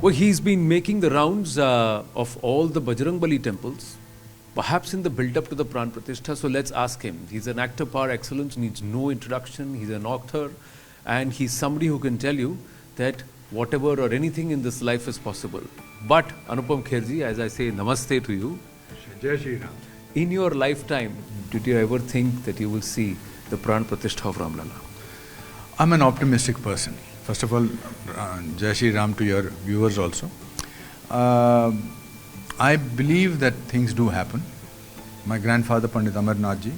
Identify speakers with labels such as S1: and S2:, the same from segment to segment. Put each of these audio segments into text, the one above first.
S1: Well, he's been making the rounds of all the Bajrangbali temples, perhaps in the build-up to the Pran Pratishtha. So let's ask him. He's an actor par excellence, needs no introduction. He's an author, and he's somebody who can tell you that whatever or anything in this life is possible. But Anupam Kherji, as I say, namaste to you.
S2: Jai Shri Ram.
S1: In your lifetime, did you ever think that you will see the Pran Pratishtha of Ramlala?
S2: I'm an optimistic person. First of all, Jai Shri Ram to your viewers also. I believe that things do happen. My grandfather Pandit Amarnath ji,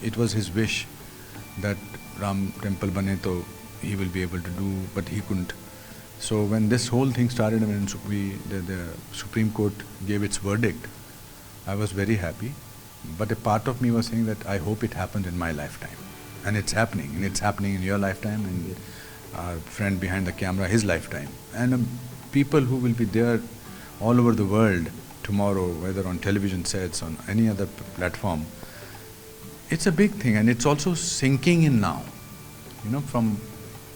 S2: it was his wish that Ram temple bane to he will be able to do, but he couldn't. So when this whole thing started, when the Supreme Court gave its verdict, I was very happy. But a part of me was saying that I hope it happens in my lifetime. And it's happening in your lifetime, and our friend behind the camera, his lifetime. And people who will be there all over the world tomorrow, whether on television sets, on any other platform, it's a big thing, and it's also sinking in now. You know, from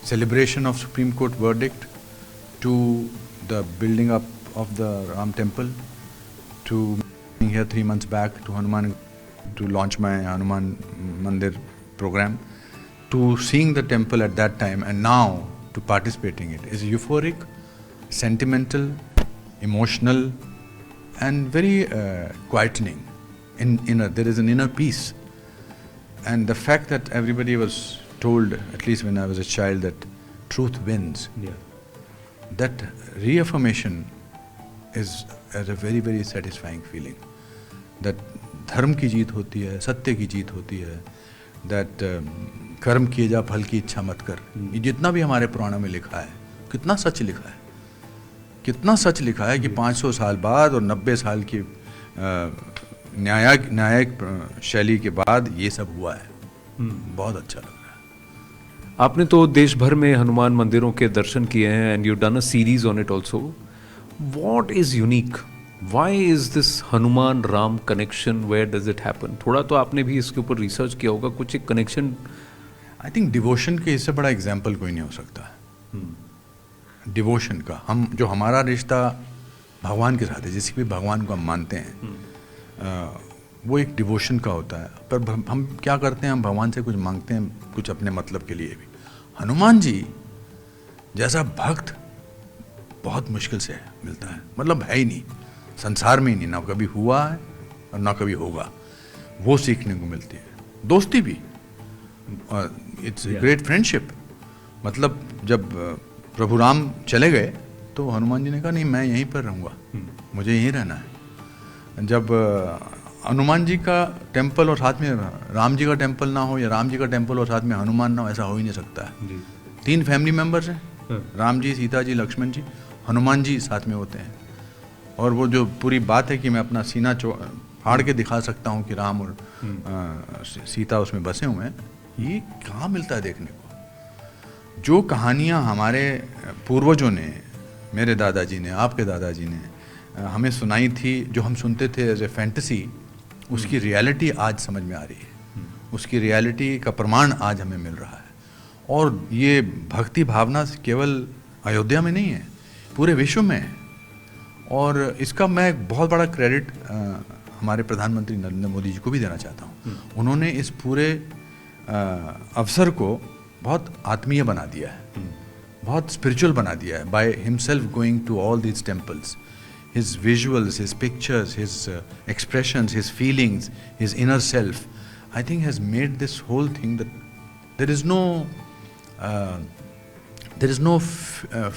S2: celebration of Supreme Court verdict to the building up of the Ram temple, to being here 3 months back to Hanuman, to launch my Hanuman Mandir program, to seeing the temple at that time, and now to participating in it is euphoric, sentimental, emotional, and very quietening. There is an inner peace. And the fact that everybody was told, at least when I was a child, that truth wins, that reaffirmation is a very, very satisfying feeling. That dharm ki jeet hoti hai, satya ki jeet hoti hai, that कर्म किए जा फल की इच्छा मत कर. ये जितना भी हमारे पुराणों में लिखा है, कितना सच लिखा है, कितना सच लिखा है कि 500 साल बाद और 90 साल की न्यायिक शैली के बाद ये सब हुआ है. बहुत अच्छा लग रहा है.
S1: आपने तो देश भर में हनुमान मंदिरों के दर्शन किए हैं, and you done a series on it also. What is unique? Why is this Hanuman Ram connection? Where does it happen? थोड़ा तो आपने भी इसके ऊपर रिसर्च किया होगा, कुछ एक कनेक्शन.
S2: आई थिंक डिवोशन के इससे बड़ा एग्जाम्पल कोई नहीं हो सकता है. डिवोशन का जो हमारा रिश्ता भगवान के साथ है, जिस भी भगवान को हम मानते हैं, वो एक डिवोशन का होता है. पर हम क्या करते हैं, हम भगवान से कुछ मांगते हैं, कुछ अपने मतलब के लिए भी. हनुमान जी जैसा भक्त बहुत मुश्किल से मिलता है, मतलब है ही नहीं, संसार में ही नहीं, ना कभी हुआ है और ना कभी होगा. वो सीखने को मिलती है. दोस्ती भी, इट्स ग्रेट फ्रेंडशिप. मतलब जब प्रभु राम चले गए तो हनुमान जी ने कहा नहीं, मैं यहीं पर रहूँगा, मुझे यहीं रहना है. जब हनुमान जी का टेम्पल और साथ में राम जी का टेम्पल ना हो, या राम जी का टेम्पल और साथ में हनुमान ना हो, ऐसा हो ही नहीं सकता है. 3 फैमिली मेम्बर्स हैं, राम जी, सीता जी, लक्ष्मण जी, हनुमान जी साथ में होते हैं. और वो जो पूरी बात है कि मैं अपना सीना फाड़ के दिखा सकता हूँ कि राम और सीता उसमें बसे हुए हैं, ये कहाँ मिलता है देखने को. जो कहानियाँ हमारे पूर्वजों ने, मेरे दादाजी ने, आपके दादाजी ने हमें सुनाई थी, जो हम सुनते थे एज ए फैंटेसी, उसकी रियलिटी आज समझ में आ रही है. उसकी रियलिटी का प्रमाण आज हमें मिल रहा है. और ये भक्ति भावना केवल अयोध्या में नहीं है, पूरे विश्व में है. और इसका मैं एक बहुत बड़ा क्रेडिट हमारे प्रधानमंत्री नरेंद्र मोदी जी को भी देना चाहता हूँ. उन्होंने इस पूरे अवसर को बहुत आत्मीय बना दिया है, बहुत स्पिरिचुअल बना दिया है. By himself going to all these temples, his visuals, his pictures, his expressions, his feelings, his inner self, I think has made this whole thing that there is no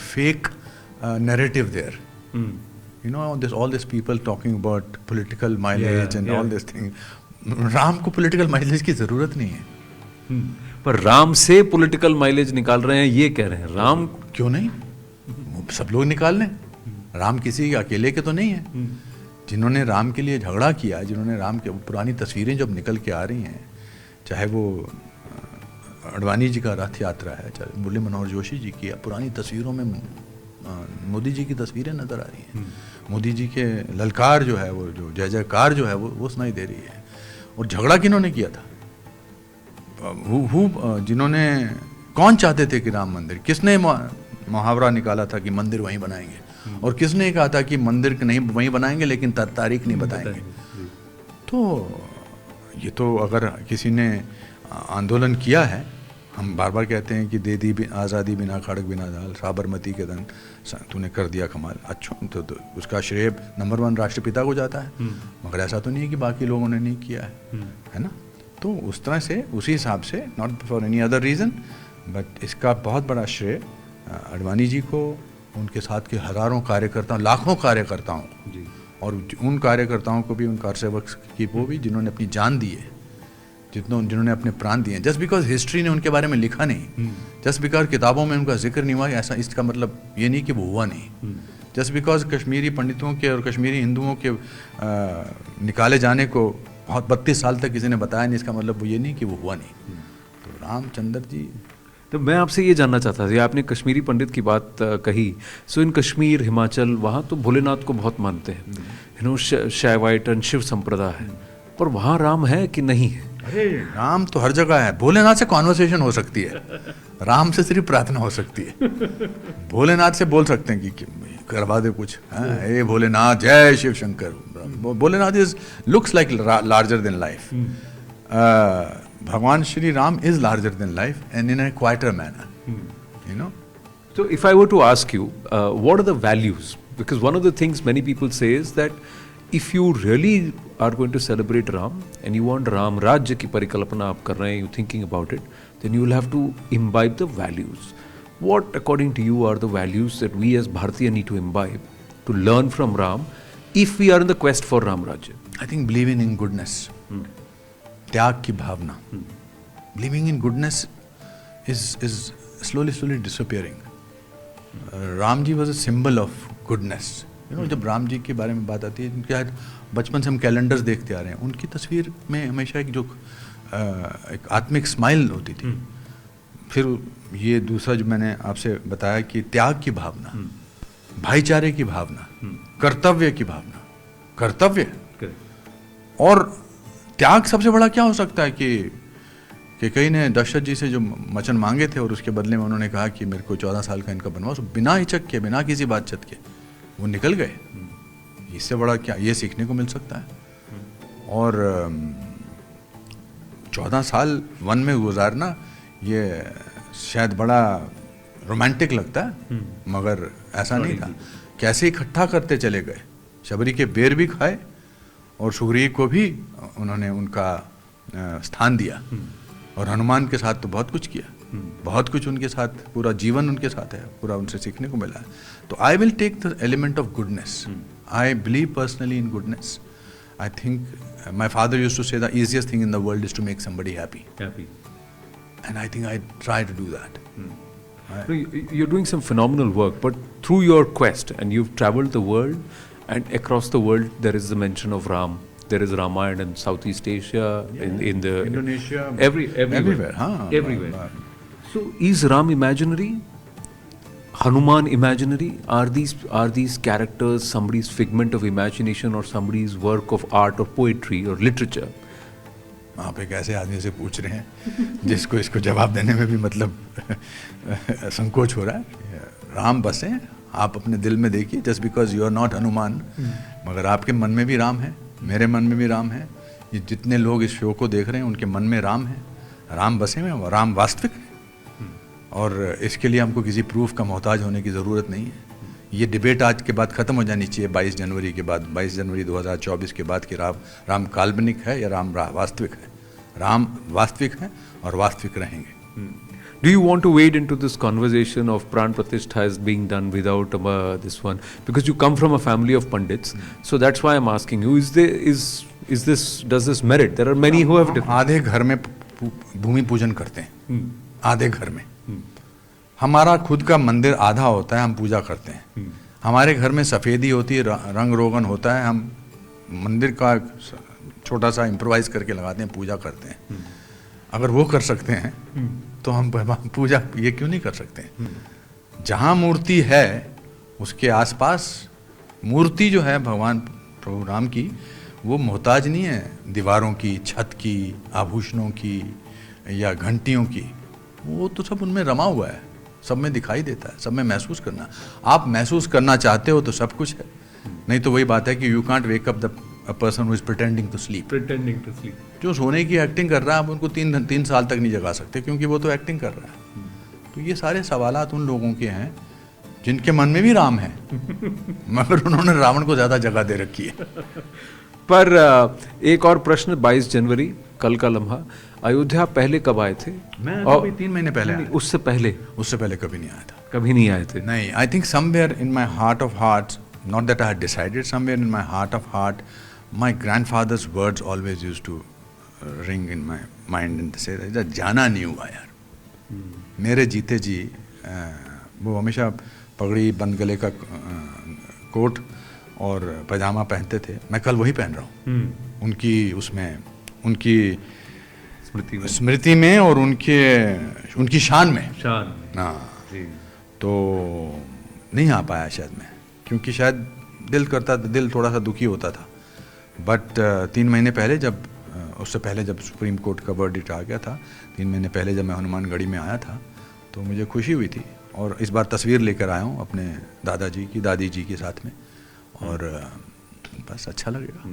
S2: fake narrative there. You know, there's all these people talking about political mileage and all this thing. Ram को political mileage की जरूरत नहीं है.
S1: पर राम से political mileage निकाल रहे हैं, ये कह रहे हैं. राम
S2: क्यों नहीं, सब लोग निकाल लें. राम किसी अकेले के तो नहीं है. जिन्होंने राम के लिए झगड़ा किया, जिन्होंने राम के पुरानी तस्वीरें जब निकल के आ रही हैं, चाहे वो अडवाणी जी का रथ यात्रा है, चाहे मुरली मनोहर जोशी जी की, पुरानी तस्वीरों में मोदी जी की तस्वीरें नज़र आ रही हैं. मोदी जी के ललकार जो है, वो जो जय जयकार जो है, वो सुनाई दे रही है. और झगड़ा किन्होंने किया था? कौन चाहते थे कि राम मंदिर, किसने मुहावरा निकाला था कि मंदिर वहीं बनाएंगे? और किसने कहा था कि मंदिर नहीं वहीं बनाएंगे लेकिन तारीख नहीं बताएंगे। तो ये तो अगर किसी ने आंदोलन किया है, हम बार बार कहते हैं कि दे दी आज़ादी बिना खड़क बिना दाल, साबरमती के दिन तूने कर दिया कमाल, अच्छा तो उसका श्रेय नंबर 1 राष्ट्रपिता को जाता है। मगर ऐसा तो नहीं है कि बाकी लोगों ने नहीं किया है ना। तो उस तरह से उसी हिसाब से, not for any other reason, but इसका बहुत बड़ा श्रेय आडवाणी जी को, उनके साथ के हज़ारों कार्यकर्ताओं, लाखों कार्यकर्ताओं, और उन कार्यकर्ताओं को भी, उन कारसेवक की वो भी जिन्होंने अपनी जान दी है, जिन्होंने अपने प्राण दिए। जस्ट बिकॉज हिस्ट्री ने उनके बारे में लिखा नहीं, जस्ट बिकॉज किताबों में उनका जिक्र नहीं हुआ, ऐसा इसका मतलब ये नहीं कि वो हुआ नहीं। जस्ट बिकॉज कश्मीरी पंडितों के और कश्मीरी हिंदुओं के निकाले जाने को बहुत 32 साल तक किसी ने बताया नहीं, इसका मतलब वो ये नहीं कि वो हुआ नहीं। तो रामचंद्र जी,
S1: तो मैं आपसे ये जानना चाहता था, आपने कश्मीरी पंडित की बात कही। सो इन कश्मीर, हिमाचल, वहाँ तो भोलेनाथ को बहुत मानते हैं, शैवाइट एंड शिव संप्रदाय है, पर वहाँ राम है कि नहीं है?
S2: अरे राम तो हर जगह है। भोलेनाथ से कॉन्वर्सेशन हो सकती है, राम से सिर्फ प्रार्थना हो सकती है। भोलेनाथ से बोल सकते हैं कि करवा दे कुछ, हे भोलेनाथ, जय Shiv Shankar. Bholenath is looks like larger than life. भगवान Shri Ram is larger than life and in a quieter manner, you know.
S1: So if I were to ask you, what are the values? Because one of the things many people say is that if you really are going to celebrate Ram and you want Ram Rajya की परिकल्पना आप कर रहे हैं, you thinking about it, then you will have to imbibe the values. What according to you are the values that we as Bharatiya need to imbibe to learn from Ram if we are in the quest for Ram Rajya?
S2: I think believing in goodness. त्याग की भावना, believing in goodness is slowly disappearing. Ram ji was a symbol of goodness. You know, जब राम जी के बारे में बात आती है, उनके आज बचपन से हम कैलेंडर्स देखते आ रहे हैं, उनकी तस्वीर में हमेशा एक जो एक आत्मिक स्माइल होती थी। फिर ये दूसरा जो मैंने आपसे बताया कि त्याग की भावना, भाईचारे की भावना, कर्तव्य की भावना, कर्तव्य और त्याग सबसे बड़ा क्या हो सकता है कि कई ने दशरथ जी से जो वचन मांगे थे और उसके बदले में उन्होंने कहा कि मेरे को 14 साल का इनका बनवास, बिना हिचक के, बिना किसी बातचीत के वो निकल गए। इससे बड़ा क्या ये सीखने को मिल सकता है। और 14 साल वन में गुजारना ये शायद बड़ा रोमांटिक लगता है, मगर ऐसा नहीं था। कैसे इकट्ठा करते चले गए, शबरी के बेर भी खाए और सुग्रीव को भी उन्होंने उनका स्थान दिया, और हनुमान के साथ तो बहुत कुछ किया, बहुत कुछ उनके साथ, पूरा जीवन उनके साथ है, पूरा उनसे सीखने को मिला है। तो I will take the element of goodness. I believe personally in goodness. I think my father used to say the easiest thing in the world is to make somebody happy, and I think I try to do that.
S1: You're doing some phenomenal work, but through your quest, and you've traveled the world, and across the world there is the mention of Ram. There is Ramayana in Southeast Asia, in the
S2: Indonesia,
S1: everywhere. Everywhere. So is Ram imaginary? Hanuman imaginary? Are these characters somebody's figment of imagination or somebody's work of art or poetry or literature?
S2: आप एक ऐसे आदमी से पूछ रहे हैं जिसको इसको जवाब देने में भी मतलब संकोच हो रहा है. राम बसे आप अपने दिल में देखिए, just because you are not Hanuman, मगर आपके मन में भी राम है, मेरे मन में भी राम है. ये जितने लोग इस शो को देख रहे हैं उनके मन में राम है, राम बसे में, राम वास्तविक है. और इसके लिए हमको किसी प्रूफ का मोहताज होने की ज़रूरत नहीं है. ये डिबेट आज के बाद ख़त्म हो जानी चाहिए, 22 जनवरी के बाद, 22 जनवरी 2024 के बाद कि राम काल्पनिक है या राम वास्तविक है. राम वास्तविक है और वास्तविक रहेंगे.
S1: Do you want to wade into this conversation of Pran Pratishtha as being done without this one? Because you come from a family of Pandits, so that's why I'm asking you, does this merit? There are many who have different...
S2: आधे घर में भूमि पूजन करते हैं, आधे घर में. हमारा खुद का मंदिर आधा होता है, हम पूजा करते हैं. हमारे घर में सफ़ेदी होती है, रंग रोगन होता है, हम मंदिर का छोटा सा इम्प्रोवाइज करके लगाते हैं, पूजा करते हैं. अगर वो कर सकते हैं तो हम पूजा ये क्यों नहीं कर सकते हैं? जहाँ मूर्ति है उसके आसपास, मूर्ति जो है भगवान प्रभु राम की, वो मोहताज नहीं है दीवारों की, छत की, आभूषणों की या घंटियों की. वो तो सब उनमें रमा हुआ है. सब में दिखाई देता है, सब में महसूस करना। आप महसूस करना चाहते हो तो सब कुछ है, नहीं तो वही बात है कि you can't wake up the person who is pretending to sleep. जो सोने की एक्टिंग कर रहा है आप उनको 3 साल तक नहीं जगा सकते, क्योंकि वो तो एक्टिंग कर रहा है। तो ये सारे सवालात उन लोगों के हैं जिनके मन में भी राम है मगर उन्होंने रावण को ज़्यादा जगह दे रखी है।
S1: पर एक और प्रश्न, 22 जनवरी कल का लम्हा, अयोध्या पहले कब आए थे?
S2: मैं
S1: और
S2: अभी 3 महीने पहले आया।
S1: उससे पहले
S2: कभी नहीं आया था।
S1: कभी नहीं आए थे?
S2: नहीं, I think somewhere in my heart of hearts, not that I had decided, somewhere in my heart of heart my grandfather's words always used to ring in my mind and से जाना नहीं हुआ यार। मेरे जीते जी वो हमेशा पगड़ी, बंद गले का कोट और पैजामा पहनते थे। मैं कल वही पहन रहा हूँ उनकी उसमें, उनकी स्मृति में और उनकी शान में। हाँ, तो नहीं आ पाया शायद मैं, क्योंकि शायद दिल करता, दिल थोड़ा सा दुखी होता था। बट 3 महीने पहले जब, उससे पहले जब सुप्रीम कोर्ट का वर्डिक्ट आ गया था, 3 महीने पहले जब मैं हनुमानगढ़ी में आया था तो मुझे खुशी हुई थी। और इस बार तस्वीर लेकर आया हूँ अपने दादाजी की, दादी जी के साथ में, और बस अच्छा लगेगा।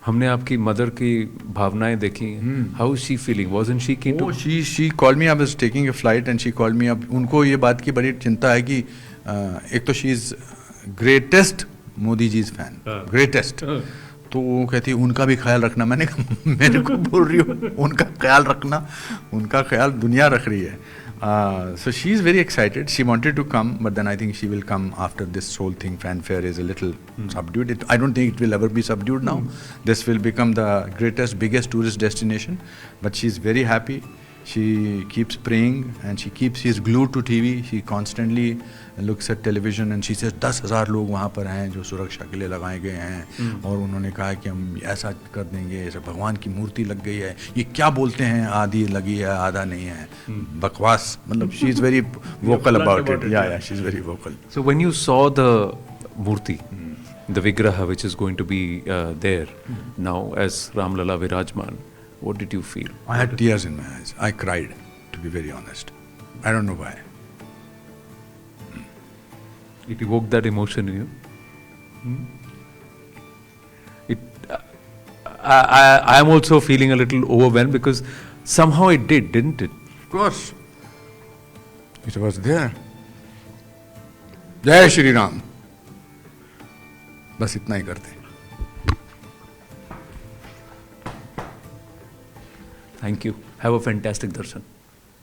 S1: हमने आपकी मदर की भावनाएं देखी, how is she feeling? Wasn't she keen to?
S2: She called me, I was taking a flight and she called me. अब उनको ये बात की बड़ी चिंता है कि एक तो she is greatest Modi ji fan, greatest. तो वो कहती है उनका भी ख्याल रखना। मैंने कहा मेरे को बोल रही हो उनका ख्याल रखना? उनका ख्याल दुनिया रख रही है। So she is very excited. She wanted to come, but then I think she will come after this whole thing. Fanfare is a little subdued. I don't think it will ever be subdued now. This will become the greatest, biggest tourist destination. But she's very happy. She keeps praying and she is glued to TV. She constantly looks at television and she says 10,000 लोग वहाँ पर हैं जो सुरक्षा के लिए लगाए गए हैं, और उन्होंने कहा कि हम ऐसा कर देंगे, ऐसा भगवान की मूर्ति लग गई है, ये क्या बोलते हैं, आधी लगी है आधा नहीं है, बकवास। मतलब she is very vocal about it. Yeah, she is very vocal.
S1: So when you saw the murti, the vigraha which is going to be there now as Ramlala Virajman, what did you feel?
S2: I had tears in my eyes. I cried, to be very honest. I don't know why.
S1: It evoked that emotion in you? I am also feeling a little overwhelmed because somehow it did, didn't it?
S2: Of course. It was there. जय श्री राम। बस इतना ही करते हैं।
S1: Thank you. Have a fantastic darshan.